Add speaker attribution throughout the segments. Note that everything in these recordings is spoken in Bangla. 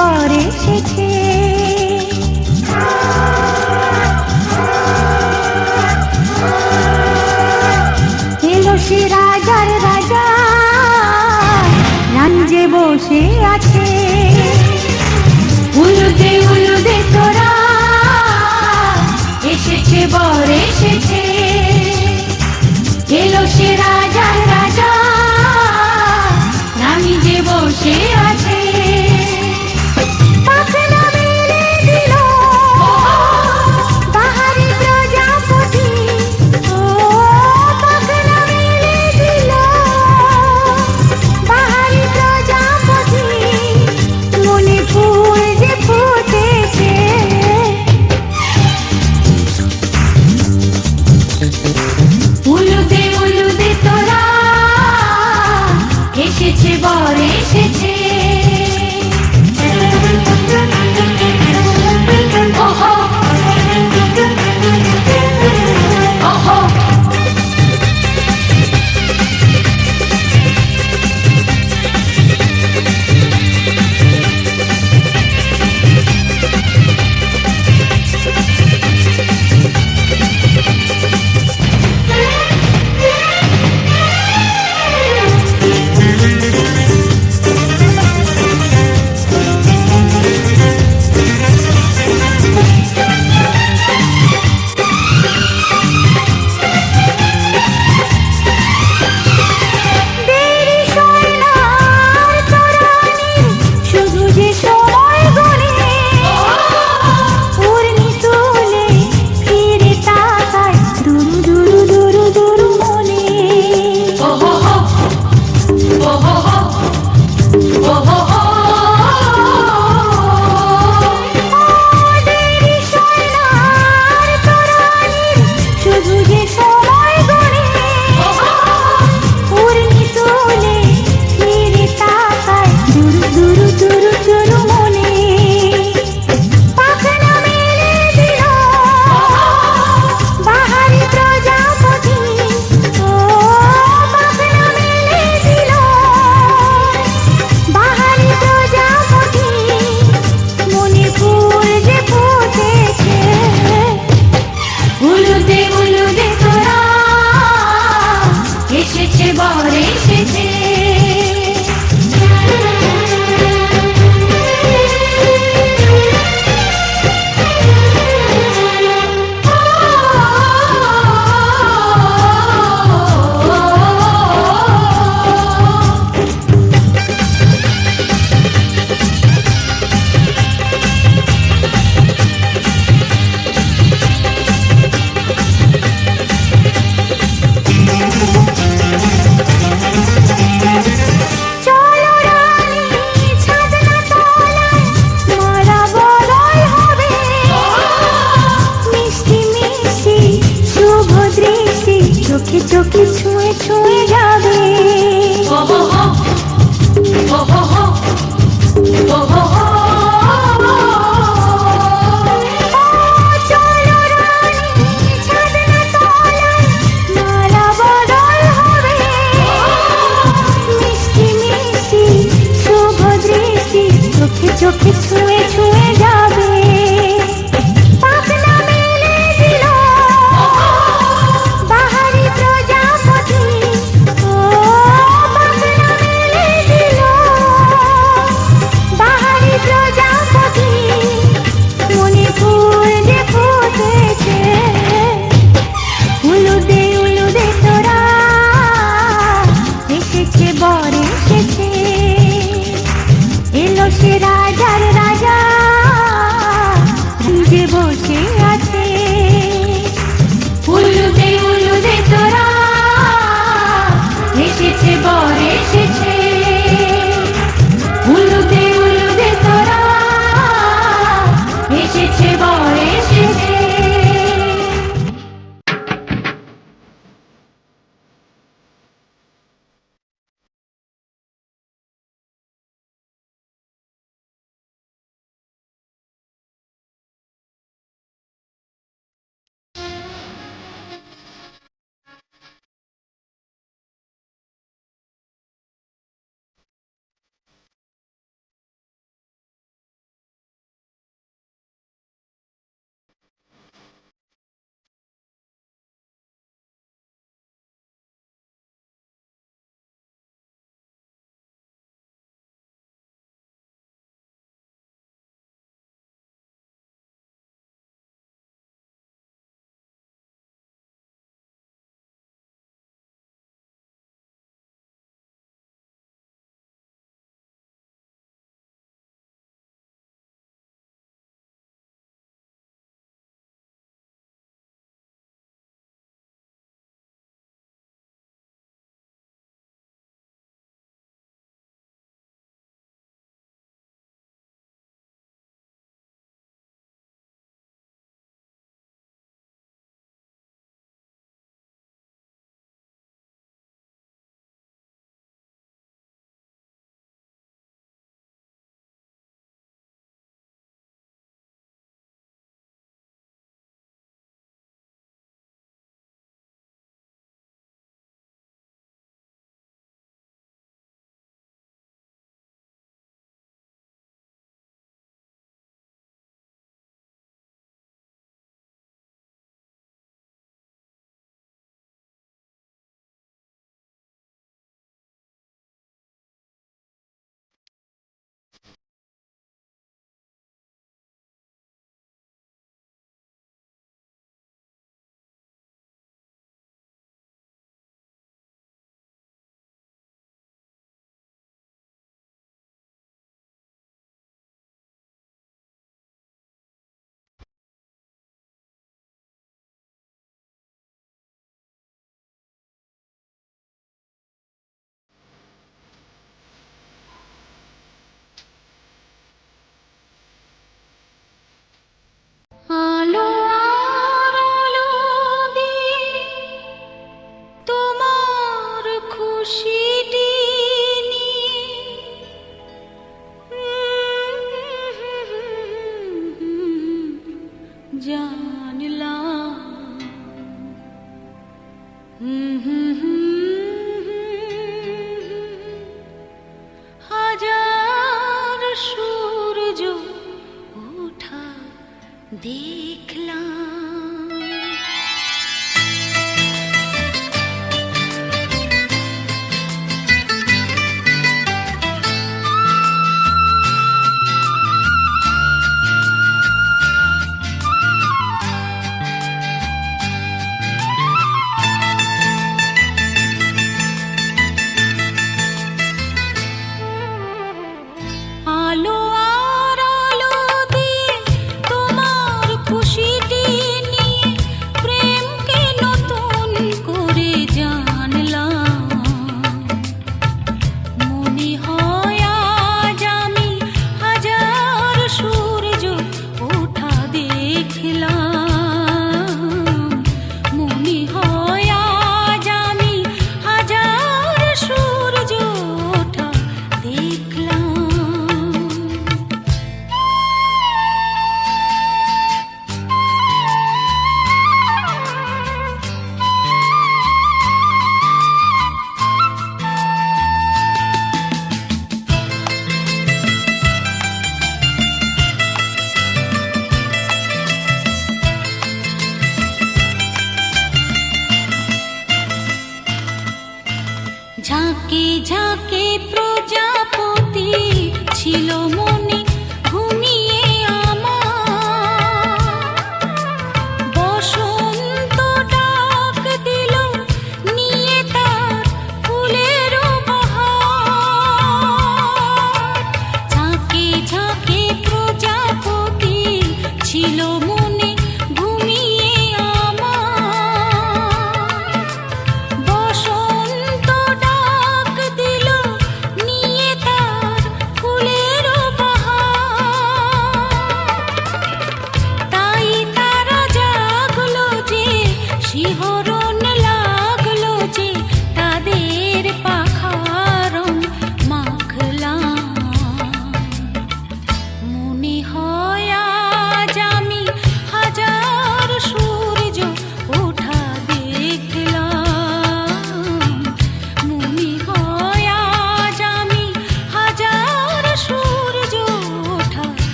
Speaker 1: বর এসেছে। এলো সে রাজার রাজা, রাঞ্জে বসে আছে। উলুদে উলুদে তোরা, এসেছে বর এসেছে। এলো সে রাজার রাজা, রাঞ্জে বসে আছে। পাখনা মেলে দিল বাহারি প্রজাপতি, ও পাখনা মেলে দিল বাহারি প্রজাপতি। মনে ফুল যে ফুটেছে, উলুদে উলুদে তোরা, এসেছে বর এসেছে। ওহো ওহো চোখে চোখে ছুঁয়ে ছুঁয়ে যাবে। চোখে চোখে ছুঁয়ে ছুঁয়ে যাবে। পাখনা মেলে দিল বাহারি প্রজাপতি, ও পাখনা মেলে দিল বাহারি প্রজাপতি। মনে ফুল যে ফুটেছে, উলুদে উলুদে তোরা, এসেছে বর এসেছে। এলো সে রাজার রাজা, রাঞ্জে বসে আছে। উলুদে উলুদে তোরা, এসেছে বর এসেছে। উলুদে উলুদে তোরা, এসেছে বর এসেছে।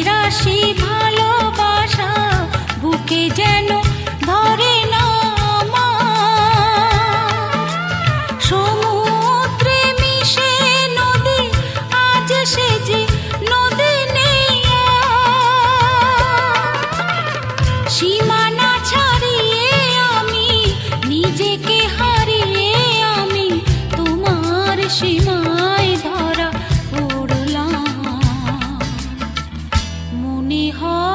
Speaker 2: রাশি ভালোবাসা বুকে যেন ধরে না আমার। সমুদ্রে মিশে নদী আজ সে যে নদী নেই আর। সীমানা ছাড়িয়ে আমি নিজেকে হারিয়ে আমি তোমার সীমায় ধরা পড়লাম। মনে হয়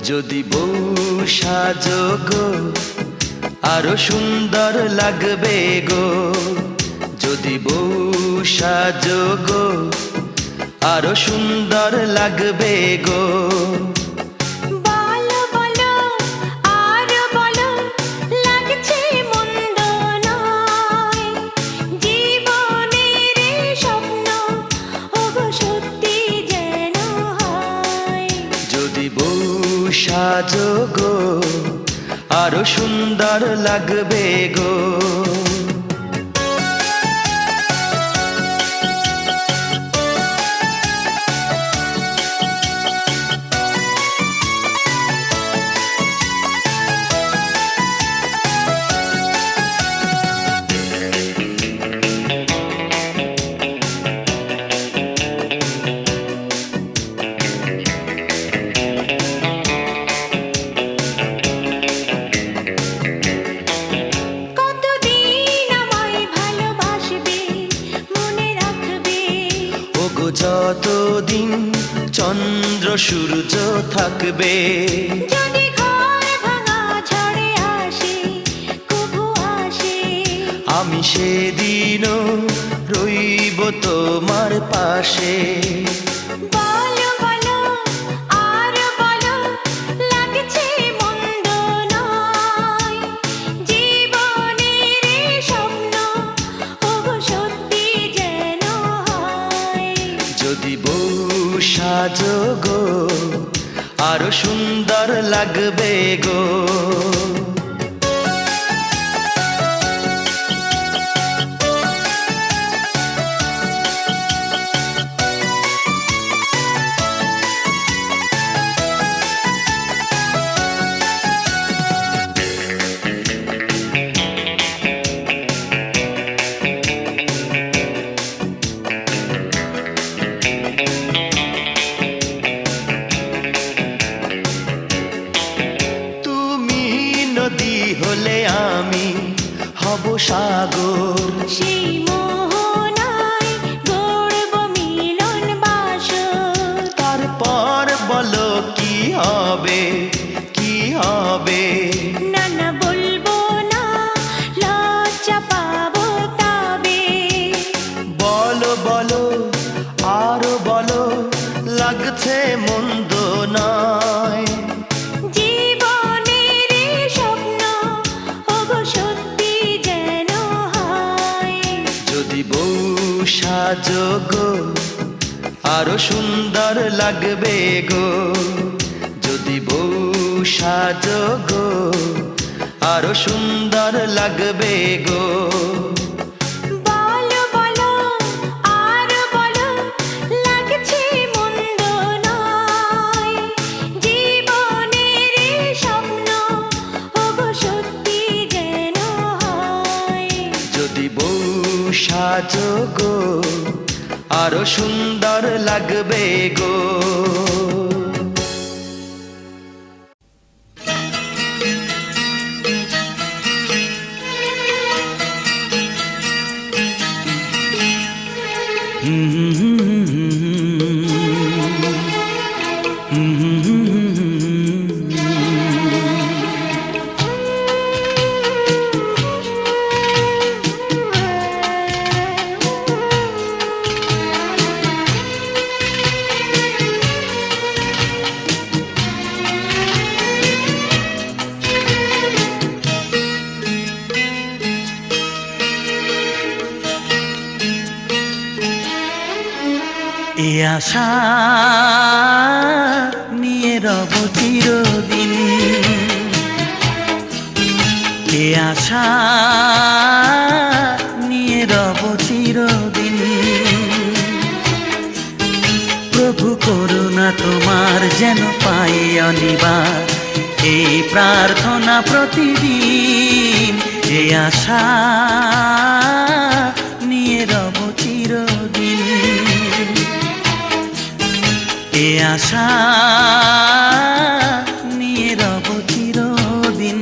Speaker 3: যদি বউ সাজো গো আরো সুন্দর লাগবে গো, যদি বউ সাজো গো আরো সুন্দর লাগবে গো।
Speaker 2: বলো বলো আর বলো লাগছে মন্দ নয়, জীবনের স্বপ্ন ওগো সত্যি যেন হয়।
Speaker 3: যদি বউ সাজো গো আরো সুন্দর লাগবে গো। যতদিন চন্দ্র সূর্য থাকবে,
Speaker 2: যদি ঘর ভাঙা ঝড়ে আসে কভু আসে,
Speaker 3: আমি সেদিনও রইব তোমার পাশে।
Speaker 2: বলো বলো আর বলো লাগছে মন্দ নয়, জীবনের স্বপ্ন ওগো সত্যি যেন হয়।
Speaker 3: যদি বউ সাজো গো আরো সুন্দর লাগবে গো। হলে আমি হব সাগর,
Speaker 2: সেই মোহনায় গড়ব মিলন বাসর।
Speaker 3: তারপর বলো কি হবে কি হবে,
Speaker 2: না না বলবো না লজ্জা পাবো তবে।
Speaker 3: বলো বলো আরো বলো লাগছে মন্দ নয়, সাজো গো আরো সুন্দর লাগবে গো, যদি বউ সাজো গো আরো সুন্দর লাগবে গো।
Speaker 2: বলো বলো আর বলো লাগছে মন্দ নয়, জীবনের স্বপ্ন ওগো সত্যি যেন হয়।
Speaker 3: যদি বউ সাজো গো আরো সুন্দর লাগবে গো। এ আশা নিয়ে রব চিরদিন, এ আশা নিয়ে রব চিরদিন। প্রভু করুণা তোমার যেন পাই অনিবার, এই প্রার্থনা প্রতিদিন। এ আশা নিয়ে রব চিরদিন, এ আশা নিয়ে রব চিরদিন।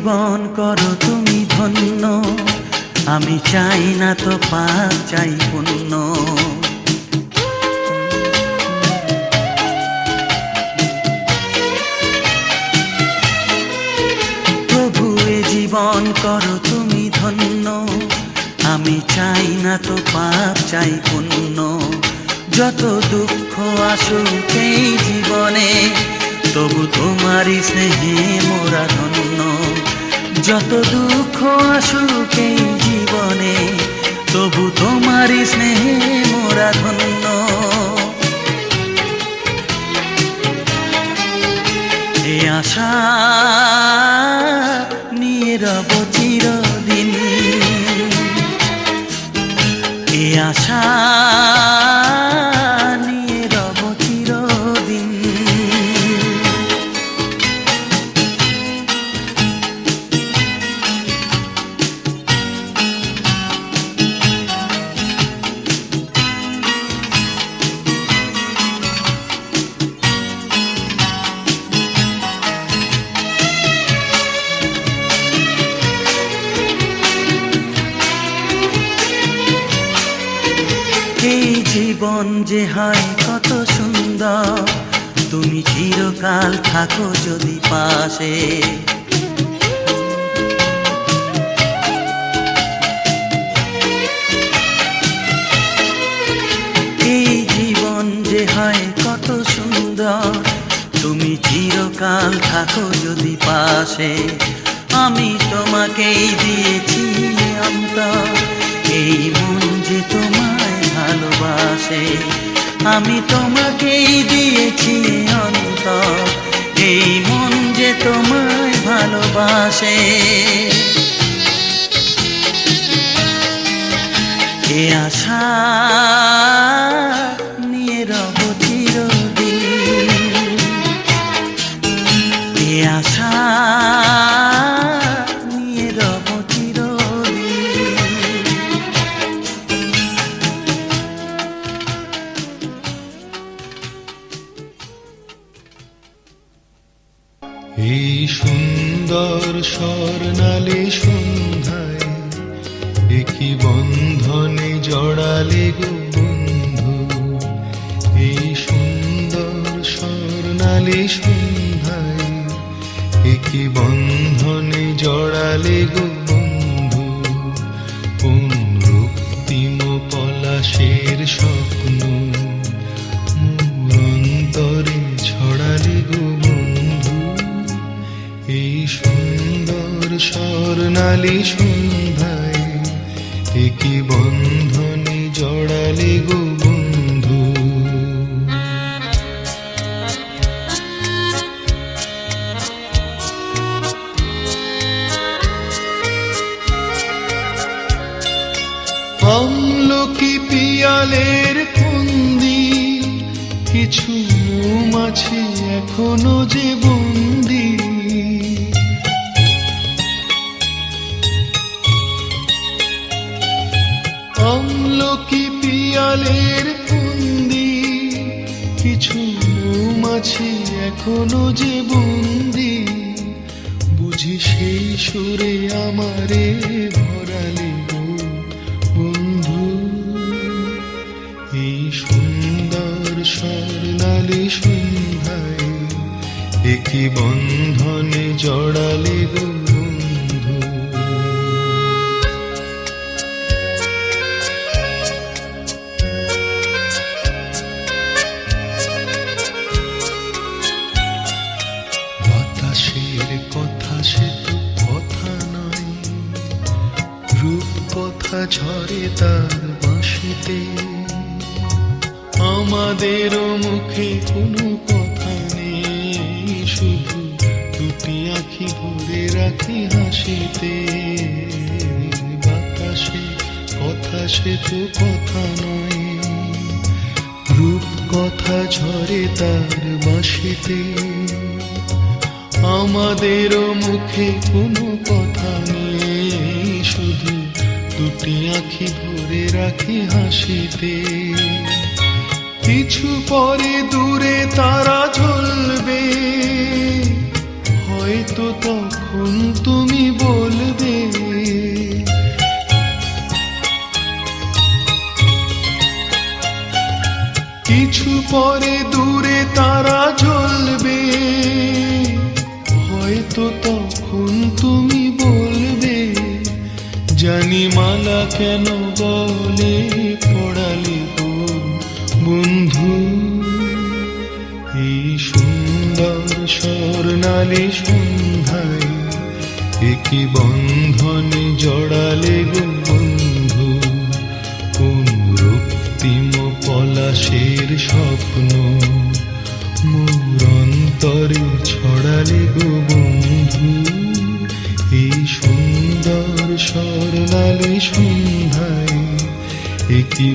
Speaker 3: জীবন করো তুমি ধন্য, আমি চাই না তো পাপ, চাই পুণ্য। প্রভু এ জীবন করো তুমি ধন্য, আমি চাই না তো পাপ, চাই পুণ্য। যত দুঃখ আসুক এই জীবনে, তবু তোমারই স্নেহে মোরা ধন্য। যত দুঃখ আসুক এই জীবনে, তবু তোমারই স্নেহে মোরা ধন্য। এ আশা নিয়ে রব চিরদিন, এ আশা নিয়ে রব চিরদিন। এই জীবন যে হয় কত সুন্দর, তুমি চিরকাল থাকো যদি পাশে। এই জীবন যে হয় কত সুন্দর, তুমি চিরকাল থাকো যদি পাশে। আমি তোমাকেই দিয়েছি অন্তর, এই মন যে তোমায় ভালোবাসে। আমি তোমাকেই দিয়েছি অন্তর, এই মন যে তোমায় ভালোবাসে। এ আশা নিয়ে রব চিরদিন, এ আশা নিয়ে রব চিরদিন।
Speaker 4: এই সুন্দর স্বর্ণালী সন্ধ্যায় একই বন্ধনে জড়ালে গো বন্ধু। এই সুন্দর স্বর্ণালী সন্ধ্যায় একই বন্ধনে জড়ালে গো বন্ধু। কোন রক্তিম পলাশের স্বপ্ন মোর অন্তরে ছড়ালে গো বন্ধু। এই সুন্দর স্বর্ণালী সন্ধ্যায় একই বন্ধনে জড়ালে গো বন্ধু। আমলকি পিয়ালের ফন্দি, কিছু মৌমাছি এখনো যে বন্দি। আমলকি পিয়ালের ফন্দি, কিছু মৌমাছি এখনো যে বন্দি। বুঝি সেই সুরে আমারে ভরালে গো বন্ধু। এই সুন্দর স্বর্ণালী সন্ধ্যায় একই বন্ধনে জড়ালে গো বন্ধু। বাতাসের কথা সে তো কথা নয়, রূপ কথা ঝরে তার বাঁশিতে। আমাদেরও মুখে কোনো কথা নেই, শুধু দুটি আঁখি ভরে রাখি হাসিতে। বাতাসে কথা সে তো কথা নয়, রূপ কথা ঝরে তার বাঁশিতে। আমাদেরও মুখে কোনো কথা নেই, শুধু দুটি আঁখি ভরে রাখি হাসিতে। কিছু পরে দূরে তারা জ্বলবে, হয় হয়তো তখন তুমি বলবে কিছু পরে দূরে তারা জ্বলবে, হয়তো তখন তুমি বলবে জানি মালা কেন বলে পড়ালে গো বন্ধু। এই সুন্দর স্বর্ণালী সন্ধ্যায় একই বন্ধনে জড়ালে গো বন্ধু। কোন রক্তিম পলাশের স্বপ্ন মোর অন্তরে ছড়ালে গো বন্ধু। এই সুন্দর স্বর্ণালী সন্ধ্যায় একই